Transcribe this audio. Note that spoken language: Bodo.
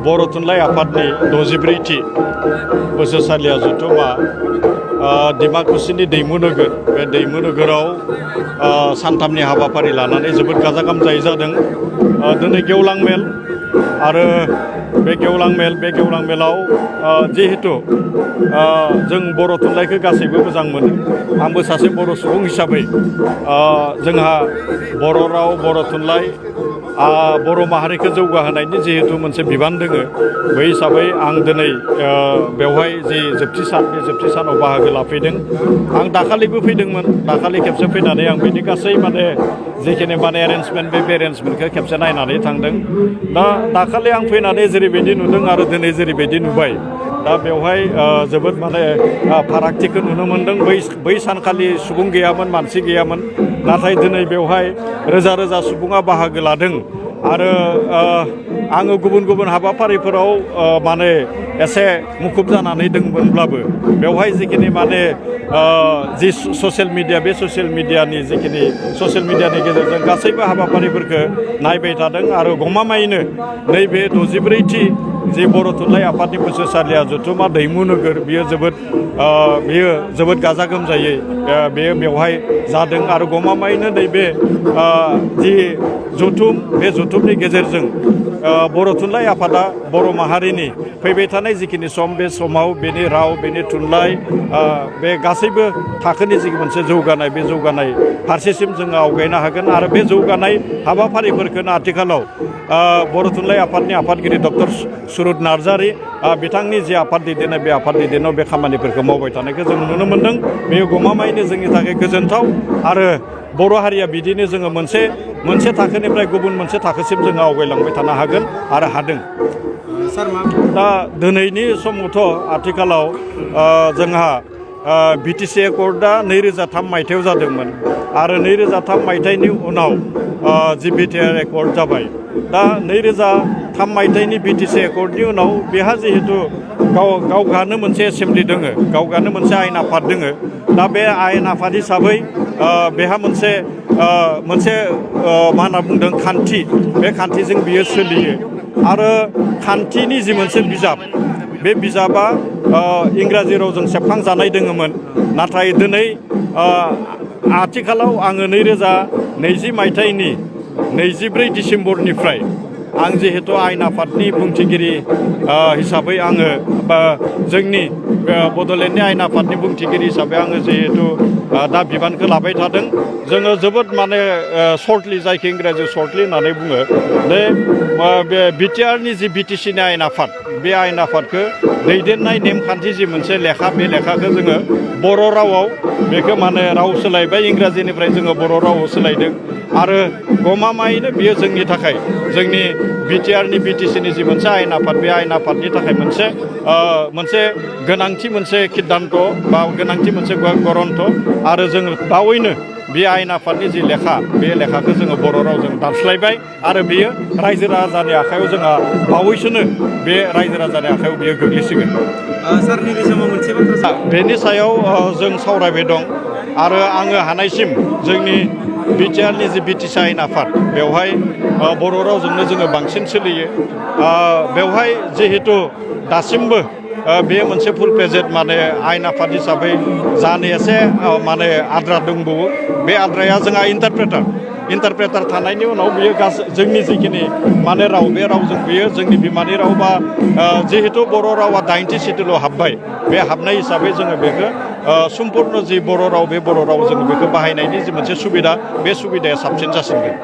बर' थुनलाइ आफादनि 64थि बोसोरसालिया जथुम्मा डिमाकुसिनि दैमु नोगोर बे दैमु नोगोराव सानथामनि हाबाफारि लानानै जोबोद गाजा गोमजायै जादों। दिनै गेवलां मेल आरो बे गेवलां मेलाव जिहेतु जों बर' थुनलाइखौ गासैबो मोजां मोनो। आंबो सासे बर' सुबुं हिसाबै जोंहा बर' राव बर' थुनलाइ बर' माहारिखौ जौगाहोनायनि जिहेतु मोनसे बिबान दोङो बै हिसाबै आं दिनै बेवहाय जि जोबथि सान बे जोबथि सानाव बाहागो लाफैदों। आं दाखालिबो फैदोंमोन। दाखालि खेबसे फैनानै आं बेनि गासै जिखिनि एरेन्जमेन्ट बे एरेन्जमेन्टखौ खेबसे नायनानै थांदों। दाखालि आं फैनानै जेरैबायदि नुदों आरो दिनै जेरैबायदि नुबाय दा बेवहाय जोबोद फारागथिखौ नुनो मोनदों। बै सानखालि सुबुं गैयामोन, मानसि गैयामोन, नाथाय दिनै बेवहाय रोजा रोजा सुबुङा बाहागो लादों। आरो आङो गुबुन हाबाफारिफोराव एसे मुखुब जानानै दंमोनब्लाबो बेवहाय जिखिनि जि ससियेल मिडिया बे ससियेल मिडियानि गेजेरजों गासैबो हाबाफारिफोरखौ नायबाय थादों आरो गमामायैनो नैबे 64थि जि बर' थुनलाइ आफादनि बोसोरसालिया जथुम्मा दैमु नोगोर बियो जोबोद गाजा गोमजायै बेवहाय जादों आरो गमामायैनो नैबे जि जथुम बे जथुमनि गेजेरजों बर' थुनलाइ आफादा बर' माहारिनि फैबाय थानाय जिखिनि सम बे समाव बेनि राव बेनि थुनलाइ बे गासैबो थाखोनि जि मोनसे जौगानाय बे जौगानाय फारसेसिम जोङो आवगायनो हागोन। आरो बे जौगानाय हाबाफारिफोरखौनो आथिखालाव बर' थुनलाइ आफादनि आफादगिरि डक्टर सुरुत नार्जारि बिथांनि जि आफाद दैदेननाय बे आफाद दैदेननायाव बे खामानिफोरखौ मावबाय थानायखौ जों नुनो मोन्दों। बेयो गमामायैनो जोंनि थाखाय गोजोनथाव आरो बर' हारिया बिदिनो जोङो मोनसे थाखोनिफ्राय गुबुन मोनसे थाखोसिम जोङो आवगायलांबाय थानो हागोन आरो हादों। दा दिनैनि समावथ' आथिखालाव जोंहा बिटिसि एकर्डआ 2003 मायथाइयाव जादोंमोन आरो 2003 मायथाइनि उनाव जि बिटिआर एकर्ड जाबाय। दा 2003 मायथाइनि बिटिसि एकर्डनि उनाव बेहा जिहेतु गावहानो मोनसे एसेमब्लि दोङो, गावहानो मोनसे आयेन आफाद दोङो। दा बे आयेन आफाद हिसाबै बेहा मोनसे मा होनना बुंदों खान्थि, बे खान्थिजों बियो सोलियो। आरो खान्थिनि जि मोनसे बिजाब बे बिजाबा इंराजि रावजों सेबखांजानाय दोङोमोन, नाथाय दिनै आथिखालाव आङो 2020 मायथाइनि 24 डिसेम्बरनिफ्राय आं जिहेतु आयेन आफादनि बुंथिगिरि हिसाबै आङो जोंनि बड'लेण्डनि आयेन आफादनि बुंथिगिरि हिसाबै आङो जिहेतु दा बिबानखौ लाबाय थादों। जोङो जोबोद सर्टलि, जायखौ इंराजियाव सर्टलि होननानै बुङो, बे बिटिआरनि जि बिटिसिनि आयेन आफाद बे आयेन आफादखौ दैदेननाय नेमखान्थि जि मोनसे लेखा बे लेखाखौ जोङो बर' रावाव बेखौ राव सोलायबाय, इंराजिनिफ्राय जोङो बर' रावाव सोलायदों। आरो गमामायैनो बियो जोंनि थाखाय जोंनि बिटिआरनि बिटिसिनि जि मोनसे आयेन आफाद बे आयेन आफादनि थाखाय मोनसे गोनांथि मोनसे सिद्धान्त बा गोनांथि मोनसे ग्रन्थ। आरो जोङो बावैनो बे आयेन आफादनि जि लेखा बे लेखाखौ जोङो बर' रावजों दानस्लायबाय आरो बेयो रायजो राजानि आखायाव जोंहा बावैसोनो बे रायजो राजानि आखायाव बेयो गोग्लैसिगोन। सार नैबे समाव मोनसे बाथ्रा बेनि सायाव जों सावरायबाय दं आरो आङो हानायसिम जोंनि बिटिआरनि जि बिटिसि आयेन आफाद बेवहाय बर' रावजोंनो जोङो बांसिन सोलियो। बेवहाय जिहेतु दासिमबो बे मोनसे फुल पेजेड आयेन आफाद हिसाबै जानो एसे आद्रा दंबावो। बे आद्राया जोंहा इन्टारप्रेटार थानायनि उनाव बियो जोंनि जिखिनि राव बे रावजों बियो जोंनि बिमानि राव बा जिहेतु बर' रावा 80 सिदुलाव हाबबाय, बे हाबनाय हिसाबै जोङो बेखौ सम्पुर्ण जि बर' राव बे बर' राव जोङो बेखौ बाहायनायनि जि मोनसे सुबिदा बे सुबिदाया साबसिन जासिनगोन।